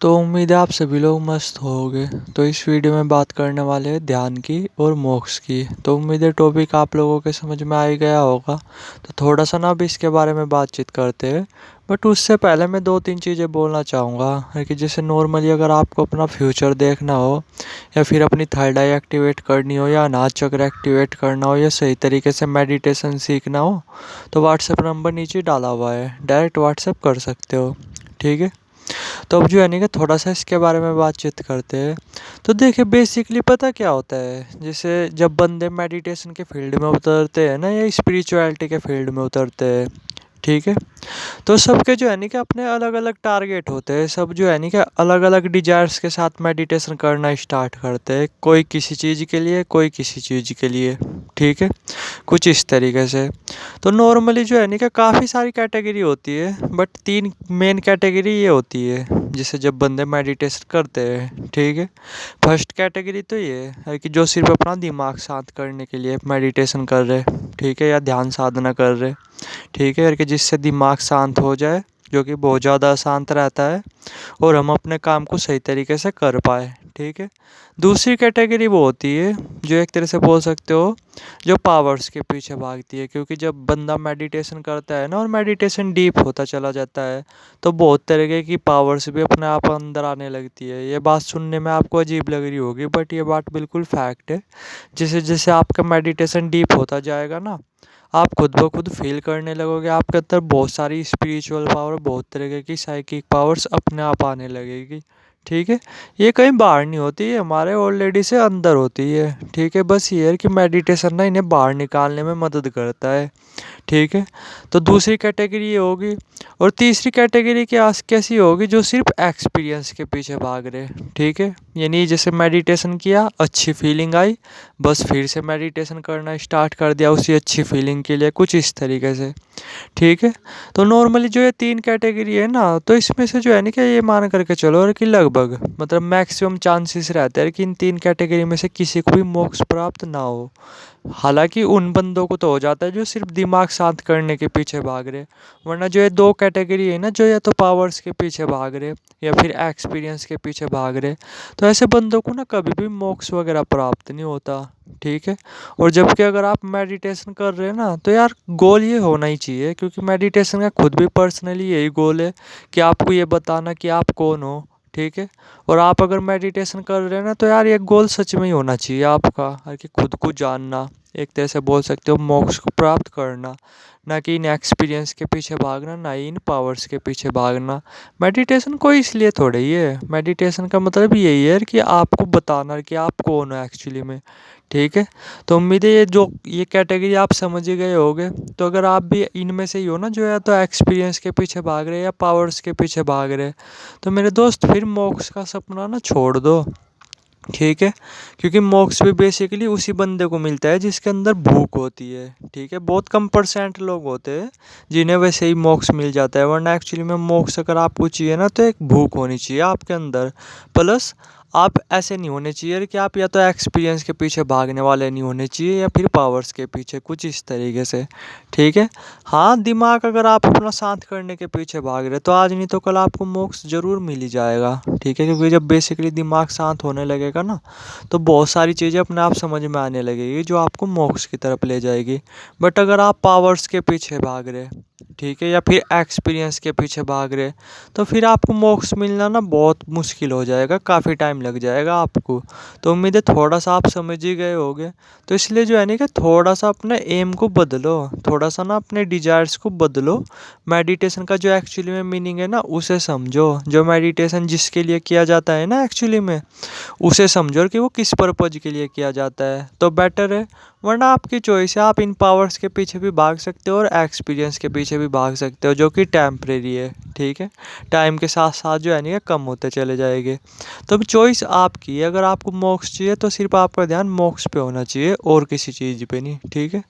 तो उम्मीद है आप सभी लोग मस्त होगे। तो इस वीडियो में बात करने वाले हैं ध्यान की और मोक्ष की। तो उम्मीद है टॉपिक आप लोगों के समझ में आ ही गया होगा। तो थोड़ा सा ना अब इसके बारे में बातचीत करते हैं। बट उससे पहले मैं दो तीन चीज़ें बोलना चाहूँगा कि जैसे नॉर्मली अगर आपको अपना फ्यूचर देखना हो या फिर अपनी थर्ड आई एक्टिवेट करनी हो या अनाज चक्र एक्टिवेट करना हो या सही तरीके से मेडिटेशन सीखना हो तो व्हाट्सएप नंबर नीचे डाला हुआ है, डायरेक्ट व्हाट्सएप कर सकते हो। ठीक है। तो अब जो है नहीं कि थोड़ा सा इसके बारे में बातचीत करते हैं। तो देखिए बेसिकली पता क्या होता है, जैसे जब बंदे मेडिटेशन के फील्ड में उतरते हैं ना या स्पिरिचुअलिटी के फील्ड में उतरते हैं, ठीक है, तो सबके जो है नहीं कि अपने अलग अलग टारगेट होते हैं। सब जो है नहीं कि अलग अलग डिजायर्स के साथ मेडिटेशन करना स्टार्ट करते हैं। कोई किसी चीज़ के लिए, कोई किसी चीज़ के लिए। ठीक है, कुछ इस तरीके से। तो नॉर्मली जो है नहीं कि काफ़ी सारी कैटेगरी होती है, बट तीन मेन कैटेगरी ये होती है जिसे जब बंदे मेडिटेशन करते हैं। ठीक है, फर्स्ट कैटेगरी तो ये है कि जो सिर्फ अपना दिमाग शांत करने के लिए मेडिटेशन कर रहे, ठीक है, या ध्यान साधना कर रहे, ठीक है, कि जिससे दिमाग शांत हो जाए, जो कि बहुत ज़्यादा अशांत रहता है, और हम अपने काम को सही तरीके से कर पाए। ठीक है। दूसरी कैटेगरी वो होती है जो एक तरह से बोल सकते हो जो पावर्स के पीछे भागती है, क्योंकि जब बंदा मेडिटेशन करता है ना और मेडिटेशन डीप होता चला जाता है तो बहुत तरीके की पावर्स भी अपने आप अंदर आने लगती है। ये बात सुनने में आपको अजीब लग रही होगी, बट ये बात बिल्कुल फैक्ट है। जैसे जैसे आपका मेडिटेशन डीप होता जाएगा ना, आप खुद ब खुद फील करने लगोगे आपके अंदर बहुत सारी स्पिरिचुअल पावर, बहुत तरीके की साइकिक पावर्स अपने आप आने लगेगी। ठीक है, ये कहीं बाहर नहीं होती है, हमारे ऑलरेडी से अंदर होती है। ठीक है, बस ये है कि मेडिटेशन ना इन्हें बाहर निकालने में मदद करता है। ठीक है, तो दूसरी कैटेगरी ये होगी। और तीसरी कैटेगरी कैसी होगी, जो सिर्फ एक्सपीरियंस के पीछे भाग रहे। ठीक है, यानी जैसे मेडिटेशन किया, अच्छी फीलिंग आई, बस फिर से मेडिटेशन करना स्टार्ट कर दिया उसी अच्छी फीलिंग के लिए, कुछ इस तरीके से। ठीक है, तो नॉर्मली जो ये तीन कैटेगरी है ना, तो इसमें से जो है ना कि ये मान करके चलो और कि लगभग मतलब मैक्सिमम चांसेस रहते हैं कि इन तीन कैटेगरी में से किसी को भी मोक्ष प्राप्त ना हो। हालांकि उन बंदों को तो हो जाता है जो सिर्फ दिमाग शांत करने के पीछे भाग रहे। वरना जो ये दो कैटेगरी है ना, जो या तो पावर्स के पीछे भाग रहे या फिर एक्सपीरियंस के पीछे भाग रहे, तो ऐसे बंदों को ना कभी भी मोक्ष वगैरह प्राप्त नहीं होता। ठीक है, और जबकि अगर आप मेडिटेशन कर रहे हैं ना, तो यार गोल ये होना ही चाहिए, क्योंकि मेडिटेशन का खुद भी पर्सनली यही गोल है कि आपको ये बताना कि आप कौन हो। ठीक है, और आप अगर मेडिटेशन कर रहे हैं ना, तो यार ये गोल सच में ही होना चाहिए आपका, कि खुद को जानना, एक तरह से बोल सकते हो मोक्ष को प्राप्त करना। ना कि इन एक्सपीरियंस के पीछे भागना, ना ही इन पावर्स के पीछे भागना। मेडिटेशन कोई इसलिए थोड़ा ही है, मेडिटेशन का मतलब यही है कि आपको बताना कि आप कौन हो एक्चुअली में। ठीक है, तो उम्मीद है ये कैटेगरी आप समझ ही गए होगे। तो अगर आप भी इनमें से ही हो ना, जो या तो एक्सपीरियंस के पीछे भाग रहे हैं या पावर्स के पीछे भाग रहे हैं, तो मेरे दोस्त फिर मोक्ष का सपना ना छोड़ दो। ठीक है, क्योंकि मोक्ष भी बेसिकली उसी बंदे को मिलता है जिसके अंदर भूख होती है। ठीक है, बहुत कम परसेंट लोग होते हैं जिन्हें वैसे ही मोक्ष मिल जाता है। वरना एक्चुअली में मोक्ष अगर आपको चाहिए ना, तो एक भूख होनी चाहिए आपके अंदर। प्लस आप ऐसे नहीं होने चाहिए कि आप या तो एक्सपीरियंस के पीछे भागने वाले नहीं होने चाहिए या फिर पावर्स के पीछे, कुछ इस तरीके से। ठीक है, हाँ दिमाग अगर आप अपना शांत करने के पीछे भाग रहे तो आज नहीं तो कल आपको मोक्ष जरूर मिल ही जाएगा। ठीक है, क्योंकि जब बेसिकली दिमाग शांत होने लगेगा ना, तो बहुत सारी चीज़ें अपने आप समझ में आने लगेगी जो आपको मोक्ष की तरफ ले जाएगी। बट अगर आप पावर्स के पीछे भाग रहे, ठीक है, या फिर एक्सपीरियंस के पीछे भाग रहे, तो फिर आपको मोक्ष मिलना ना बहुत मुश्किल हो जाएगा, काफ़ी टाइम लग जाएगा आपको। तो उम्मीद है थोड़ा सा आप समझ ही गए होगे। तो इसलिए जो है ना कि थोड़ा सा अपने एम को बदलो, थोड़ा सा ना अपने डिजायर्स को बदलो। मेडिटेशन का जो एक्चुअली में मीनिंग है ना, उसे समझो। जो मेडिटेशन जिसके लिए किया जाता है ना एक्चुअली में, उसे समझो कि वो किस पर्पज के लिए किया जाता है, तो बेटर है। वरना आपकी चॉइस है, आप इन पावर्स के पीछे भी भाग सकते हो और एक्सपीरियंस के पीछे भी भाग सकते हो, जो कि टेम्परेरी है। ठीक है, टाइम के साथ साथ जो है नहीं कम होते चले जाएंगे। तो अब चॉइस आपकी है, अगर आपको मोक्ष चाहिए तो सिर्फ आपका ध्यान मोक्ष पे होना चाहिए और किसी चीज़ पे नहीं। ठीक है।